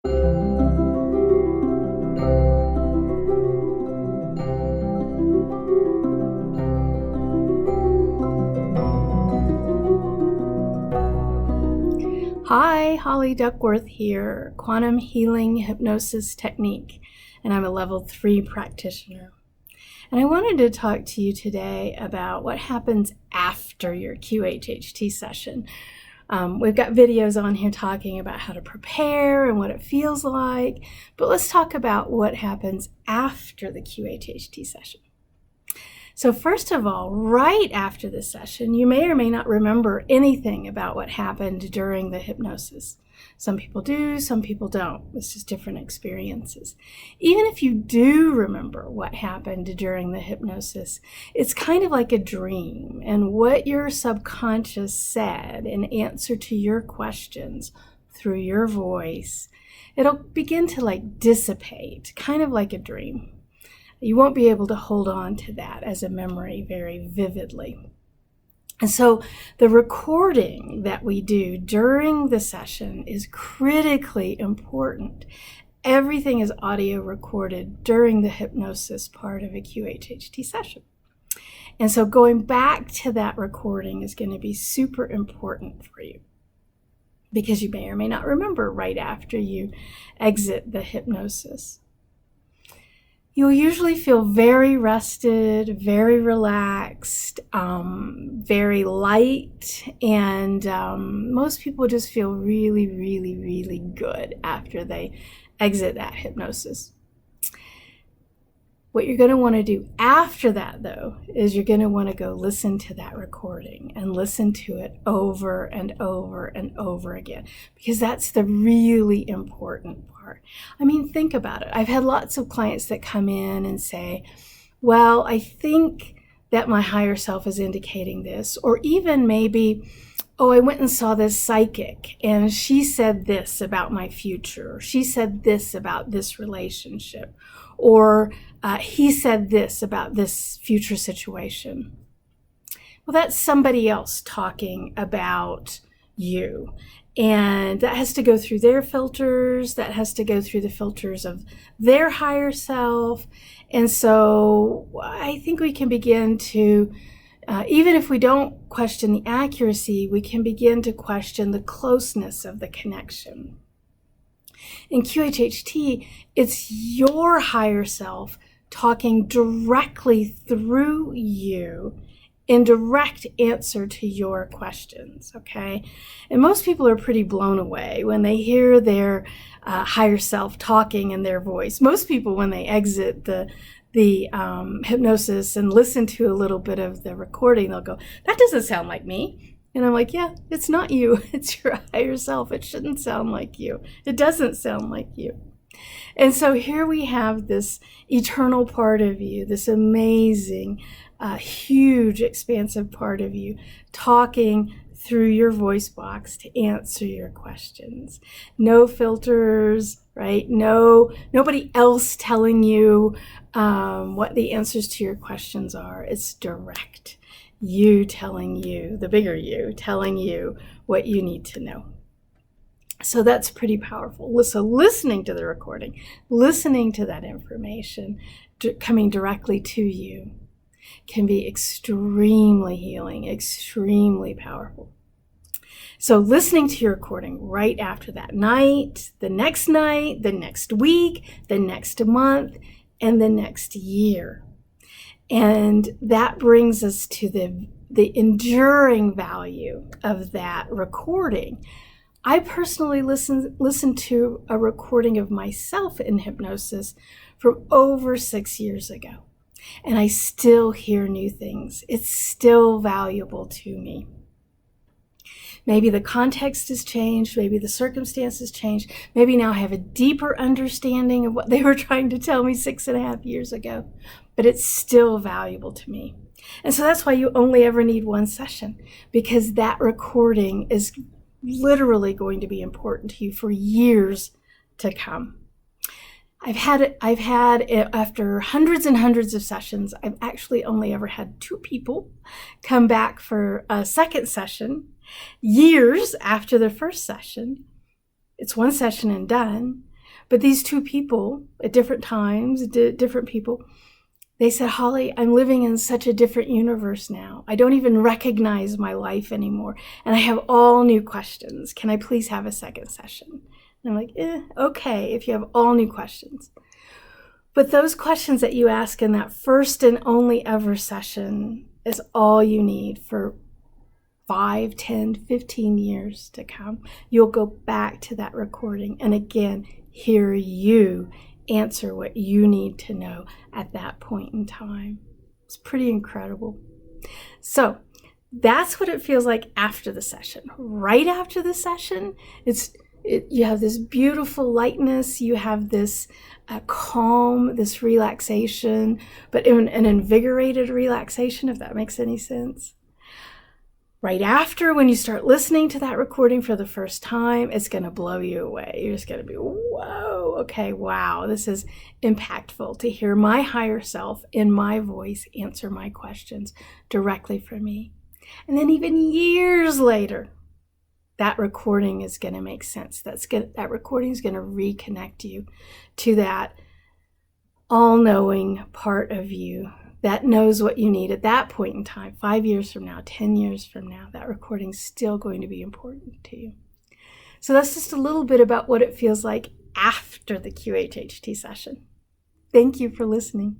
Hi, Holly Duckworth here, Quantum Healing Hypnosis Technique, and I'm a level 3 practitioner. And I wanted to talk to you today about what happens after your QHHT session. We've got videos on here talking about how to prepare and what it feels like, but let's talk about what happens after the QHHT session. So first of all, right after the session, you may or may not remember anything about what happened during the hypnosis. Some people do, some people don't. It's just different experiences. Even if you do remember what happened during the hypnosis, it's kind of like a dream, and what your subconscious said in answer to your questions through your voice, it'll begin to dissipate, kind of like a dream. You won't be able to hold on to that as a memory very vividly. And so the recording that we do during the session is critically important. Everything is audio recorded during the hypnosis part of a QHHT session. And so going back to that recording is going to be super important for you, because you may or may not remember right after you exit the hypnosis. You'll usually feel very rested, very relaxed, very light, and most people just feel really, really, really good after they exit that hypnosis. What you're going to want to do after that, though, is you're going to want to go listen to that recording and listen to it over and over and over again, because that's the really important part. I mean, think about it. I've had lots of clients that come in and say, well, I think that my higher self is indicating this, or even maybe, oh, I went and saw this psychic and she said this about my future, or she said this about this relationship, or he said this about this future situation. Well, that's somebody else talking about you. And that has to go through their filters. That has to go through the filters of their higher self. And so I think we can begin to, even if we don't question the accuracy, we can begin to question the closeness of the connection. In QHHT, it's your higher self talking directly through you in direct answer to your questions, okay? And most people are pretty blown away when they hear their higher self talking in their voice. Most people, when they exit the hypnosis and listen to a little bit of the recording, they'll go, that doesn't sound like me. And I'm like, yeah, it's not you. It's your higher self. It shouldn't sound like you. It doesn't sound like you. And so here we have this eternal part of you, this amazing, huge, expansive part of you talking through your voice box to answer your questions. No filters, right? Nobody else telling you what the answers to your questions are. It's direct. You telling you, the bigger you, telling you what you need to know. So that's pretty powerful. So listening to the recording, listening to that information coming directly to you can be extremely healing, extremely powerful. So listening to your recording right after that night, the next week, the next month, and the next year. And that brings us to the enduring value of that recording. I personally listened to a recording of myself in hypnosis from over 6 years ago, and I still hear new things. It's still valuable to me. Maybe the context has changed, maybe the circumstances changed, maybe now I have a deeper understanding of what they were trying to tell me 6.5 years ago, but it's still valuable to me. And so that's why you only ever need one session, because that recording is literally going to be important to you for years to come. I've had after hundreds and hundreds of sessions, I've actually only ever had 2 people come back for a second session years after the first session. It's one session and done. But these two people at different times, different people, they said, Holly, I'm living in such a different universe now. I don't even recognize my life anymore. And I have all new questions. Can I please have a second session? And I'm like, okay, if you have all new questions. But those questions that you ask in that first and only ever session is all you need for 5, 10, 15 years to come. You'll go back to that recording and again, hear you answer what you need to know at that point in time. It's pretty incredible. So that's what it feels like after the session. Right after the session, you have this beautiful lightness, you have this calm, this relaxation, but an invigorated relaxation, if that makes any sense. Right after, when you start listening to that recording for the first time, it's going to blow you away. You're just going to be, whoa, okay, wow, this is impactful to hear my higher self in my voice answer my questions directly from me. And then even years later, that recording is going to make sense. That recording is going to reconnect you to that all-knowing part of you that knows what you need at that point in time. 5 years from now, 10 years from now, that recording's still going to be important to you. So that's just a little bit about what it feels like after the QHHT session. Thank you for listening.